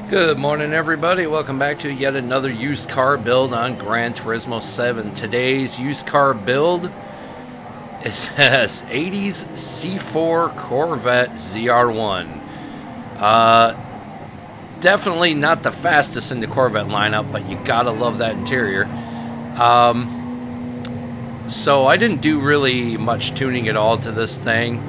Good morning, everybody. Welcome back to yet another used car build on Gran Turismo 7. Today's used car build is this 80s C4 Corvette ZR1. Definitely not the fastest in the Corvette lineup, but you gotta love that interior. So I didn't do really much tuning at all to this thing.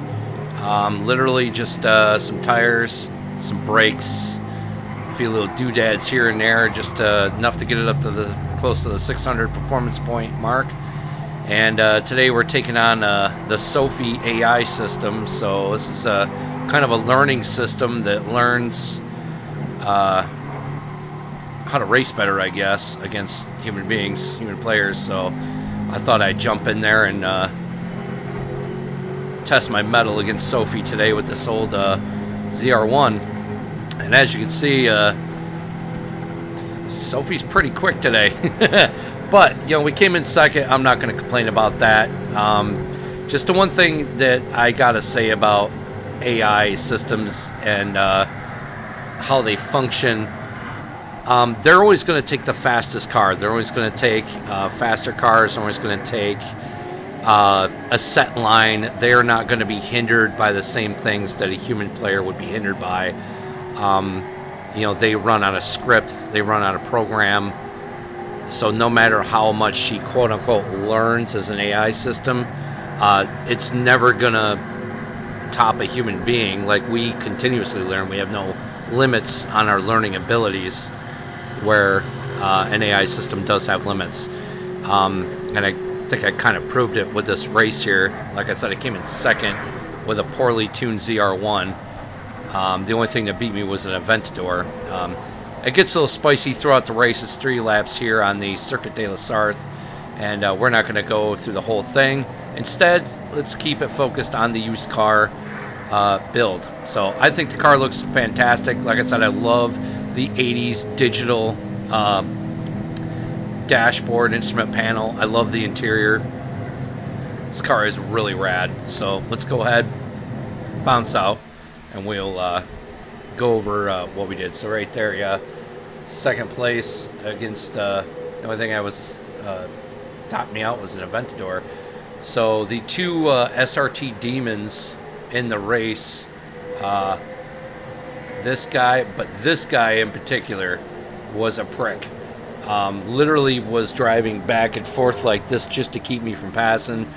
Literally just some tires, some brakes, a few little doodads here and there, just enough to get it up to close to the 600 performance point mark. And today we're taking on the Sophie AI system. So this is kind of a learning system that learns how to race better, I guess, against human beings, human players. So I thought I'd jump in there and test my mettle against Sophie today with this old ZR1. And as you can see, Sophie's pretty quick today. But, you know, we came in second. I'm not going to complain about that. Just the one thing that I got to say about AI systems and how they function, they're always going to take the fastest car. They're always going to take faster cars. They're always going to take a set line. They're not going to be hindered by the same things that a human player would be hindered by. You know, they run on a script, they run on a program, so no matter how much she quote-unquote learns as an AI system, it's never gonna top a human being. Like, we continuously learn. We have no limits on our learning abilities, where an AI system does have limits. And I think I kind of proved it with this race here. Like I said, I came in second with a poorly tuned ZR1. The only thing that beat me was an Aventador. It gets a little spicy throughout the race. It's 3 laps here on the Circuit de la Sarthe, and we're not going to go through the whole thing. Instead, let's keep it focused on the used car build. So I think the car looks fantastic. Like I said, I love the 80s digital dashboard instrument panel. I love the interior. This car is really rad. So let's go ahead, bounce out, and we'll go over what we did. So right there, yeah, second place against the only thing I was topped me out was an Aventador. So the two SRT demons in the race, this guy in particular was a prick. Literally was driving back and forth like this just to keep me from passing.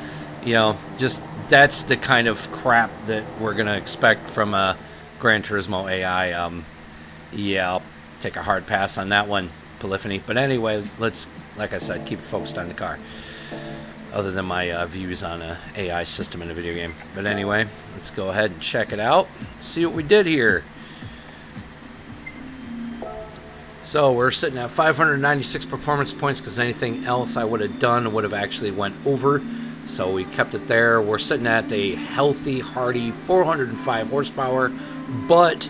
You know, just that's the kind of crap that we're gonna expect from a Gran Turismo AI. Yeah, I'll take a hard pass on that one, Polyphony. But anyway, let's, like I said, keep it focused on the car, other than my views on an AI system in a video game. But anyway, let's go ahead and check it out, see what we did here. So we're sitting at 596 performance points, because anything else I would have done would have actually went over. So we kept it there. We're sitting at a healthy, hearty 405 horsepower, but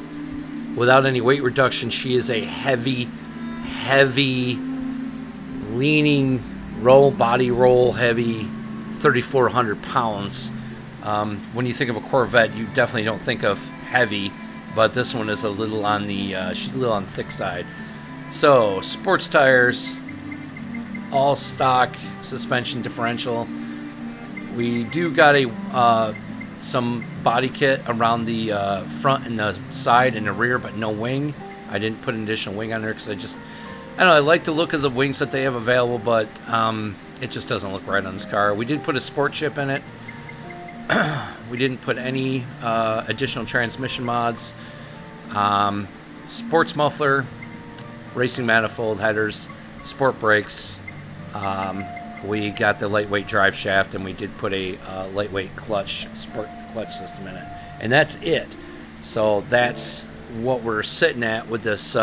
without any weight reduction. She is a heavy, leaning, body roll heavy 3,400 pounds. When you think of a Corvette, you definitely don't think of heavy, but this one is a little on the, she's a little on the thick side. So, sports tires, all stock suspension differential. We do got a some body kit around the front and the side and the rear, but no wing. I didn't put an additional wing on there because I don't know, I like the look of the wings that they have available, but it just doesn't look right on this car. We did put a sport chip in it. We didn't put any additional transmission mods. Sports muffler, racing manifold headers, sport brakes. We got the lightweight drive shaft, and we did put a lightweight sport clutch system in it, and that's it. So that's what we're sitting at with this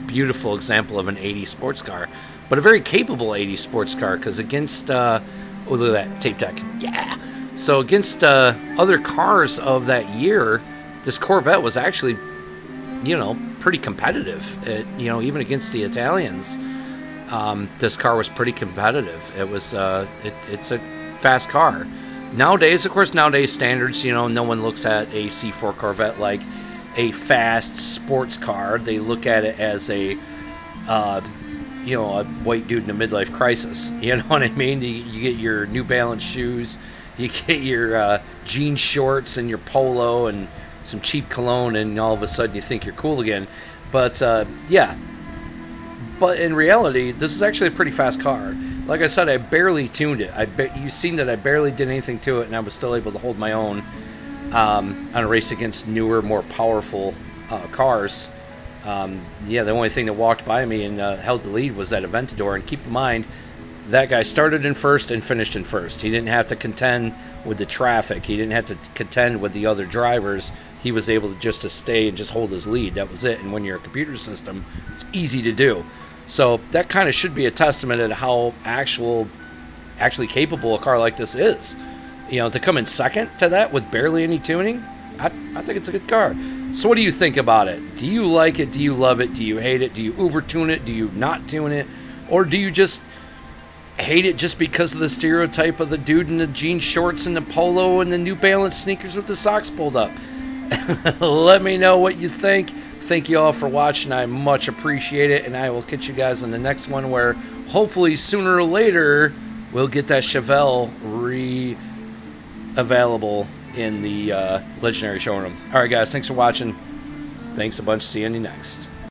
beautiful example of an 80s sports car, but a very capable 80s sports car, because against oh, look at that tape deck, yeah. So against other cars of that year, this Corvette was actually, you know, pretty competitive. You know, even against the Italians, this car was pretty competitive. It was it's a fast car. Nowadays, of course, nowadays standards, you know, no one looks at a C4 Corvette like, a fast sports car. They look at it as a you know, a white dude in a midlife crisis. You know what I mean? You get your New Balance shoes, you get your jean shorts and your polo and some cheap cologne, and all of a sudden you think you're cool again. But yeah, but in reality, this is actually a pretty fast car. Like I said, I barely tuned it. You've seen that I barely did anything to it, and I was still able to hold my own on a race against newer, more powerful cars. Yeah, the only thing that walked by me and held the lead was that Aventador. And keep in mind, that guy started in first and finished in first. He didn't have to contend with the traffic. He didn't have to contend with the other drivers. He was able to just stay and just hold his lead. That was it. And when you're a computer system, it's easy to do. So that kind of should be a testament at how actually capable a car like this is. You know, to come in second to that with barely any tuning, I think it's a good car. So what do you think about it? Do you like it? Do you love it? Do you hate it? Do you over-tune it? Do you not tune it? Or do you just hate it just because of the stereotype of the dude in the jean shorts and the polo and the New Balance sneakers with the socks pulled up? Let me know what you think. Thank you all for watching. I much appreciate it, and I will catch you guys in the next one, where hopefully sooner or later we'll get that Chevelle available in the Legendary showroom. All right, guys, thanks for watching. Thanks a bunch. See you next.